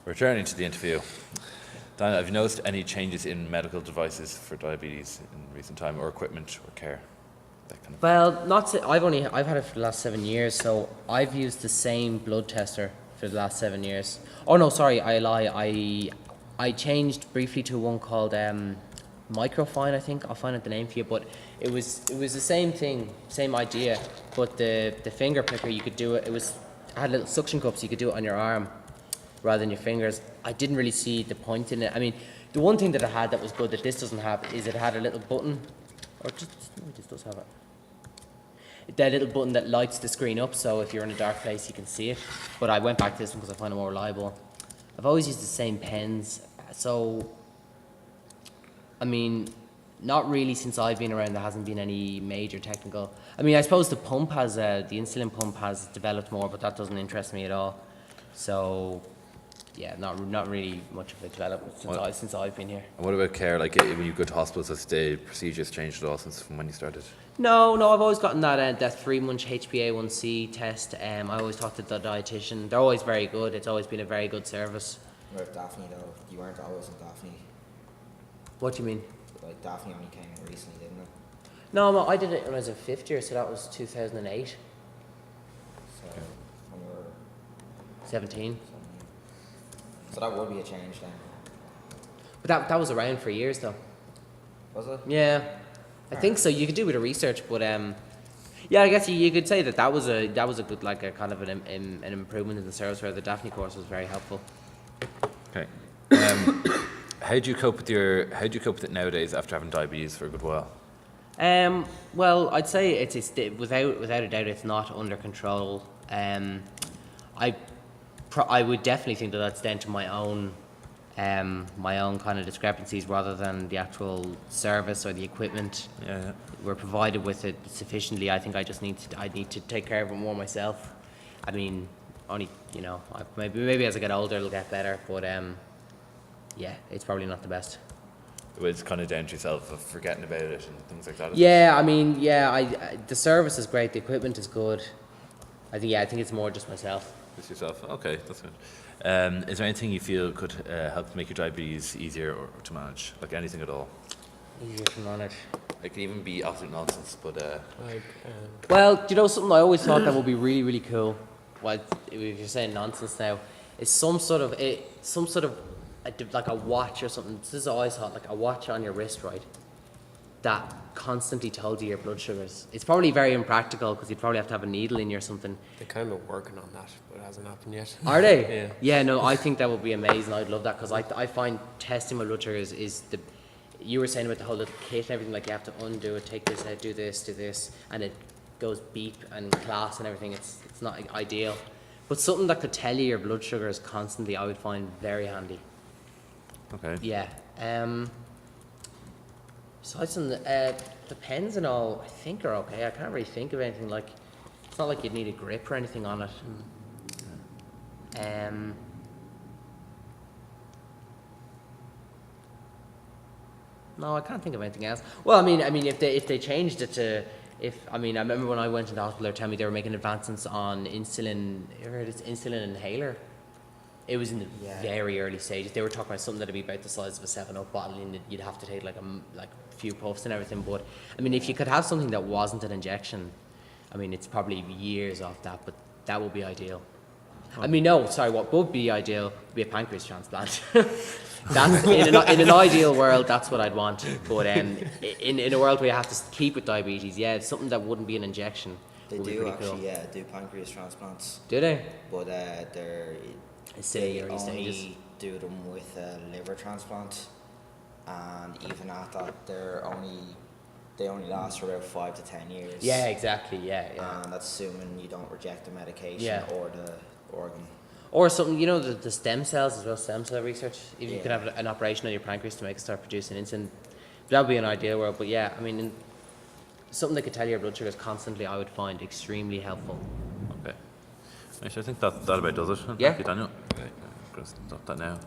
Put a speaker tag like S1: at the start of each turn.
S1: Returning to the interview, Diana, have you noticed any changes in medical devices for diabetes in recent time, or equipment or care? That kind of
S2: Well, I've had it for the last 7 years, so I've used the same blood tester for the last 7 years. Oh no, sorry, I lie. I changed briefly to one called Microfine, I think. I'll find out the name for you, but it was the same thing, same idea, but the finger pricker, you could do it. It had little suction cups, you could do it on your arm rather than your fingers. I didn't really see the point in it. I mean, the one thing that it had that was good that this doesn't have is it had a little button, or just maybe this does have it. That little button that lights the screen up, so if you're in a dark place, you can see it. But I went back to this one because I find it more reliable. I've always used the same pens, so I mean, not really since I've been around. There hasn't been any major technical. I mean, I suppose the insulin pump has developed more, but that doesn't interest me at all. So, yeah, not really much of a development since I've been here.
S1: And what about care? Like when you go to hospitals, has the procedures changed at all since from when you started?
S2: No, I've always gotten that 3-month HbA1c test. I always talk to the dietitian. They're always very good. It's always been a very good service.
S3: With Daphne though, you weren't always in Daphne.
S2: What do you mean?
S3: Like Daphne only came in recently, didn't it?
S2: No, I did it when I was in 5th year, so that was 2008.
S3: So when you were
S2: 17.
S3: So that would be a change then.
S2: But that was around for years though.
S3: Was it?
S2: Yeah, I think so. You could do a bit of research, but yeah, I guess you could say that was a good, like a kind of an improvement in the service, where the Daphne course was very helpful.
S1: Okay. How do you cope with it nowadays after having diabetes for a good while?
S2: Well, I'd say it's without a doubt it's not under control. I would definitely think that that's down to my own kind of discrepancies rather than the actual service or the equipment.
S1: Yeah.
S2: We're provided with it sufficiently. I think I need to take care of it more myself. I mean, only maybe as I get older it'll get better, but yeah, it's probably not the best.
S1: It's kind of down to yourself of forgetting about it and things like that.
S2: Yeah, I mean, yeah, the service is great, the equipment is good. I think it's more just myself.
S1: Just yourself. Okay, that's good. Is there anything you feel could help make your diabetes easier or to manage? Like anything at all?
S2: Easier to manage.
S1: It can even be absolute nonsense, but
S2: well, do you know something I always thought that would be really, really cool? Well, if you're saying nonsense now, is some sort of like a watch or something. This is what I always thought, like a watch on your wrist, right? That constantly told you your blood sugars. It's probably very impractical because you'd probably have to have a needle in you or something.
S4: They're kind of working on that, but it hasn't happened yet.
S2: Are they?
S4: Yeah.
S2: Yeah, no, I think that would be amazing. I'd love that because I find testing my blood sugars is you were saying about the whole little kit and everything, like you have to undo it, take this out, do this, and it goes beep and class and everything. It's not ideal. But something that could tell you your blood sugars constantly, I would find very handy.
S1: okay.
S2: Yeah. Besides the pens and all, I think are okay. I can't really think of anything like. It's not like you'd need a grip or anything on it. No, I can't think of anything else. Well, I mean, if they changed it to, I remember when I went into the hospital, they were telling me they were making advancements on insulin. You ever heard of this insulin inhaler? It was in the very early stages. They were talking about something that'd be about the size of a 7-Up bottle, and you'd have to take like a few puffs and everything. But I mean, if you could have something that wasn't an injection, I mean, it's probably years off that, but that would be ideal. I mean, no, sorry, what would be ideal would be a pancreas transplant. That's in an ideal world, that's what I'd want. But in a world where you have to keep with diabetes, yeah, something that wouldn't be an injection.
S3: They
S2: would be
S3: do
S2: pretty
S3: actually,
S2: cool.
S3: yeah, do pancreas transplants.
S2: Do they?
S3: But
S2: It's still in the
S3: they
S2: early stages.
S3: only do them with a liver transplant, and even at that, they only last for about 5 to 10 years.
S2: Yeah, exactly. Yeah.
S3: And that's assuming you don't reject the medication
S2: Yeah.
S3: or the organ.
S2: Or something, the stem cells as well, stem cell research. If you could have an operation on your pancreas to make it start producing insulin, that would be an ideal world. But yeah, I mean, something that could tell your blood sugars constantly, I would find extremely helpful.
S1: Okay. Actually, I think that about does it.
S2: Yeah.
S1: Thank you, Daniel. Okay. I'm going to stop that now.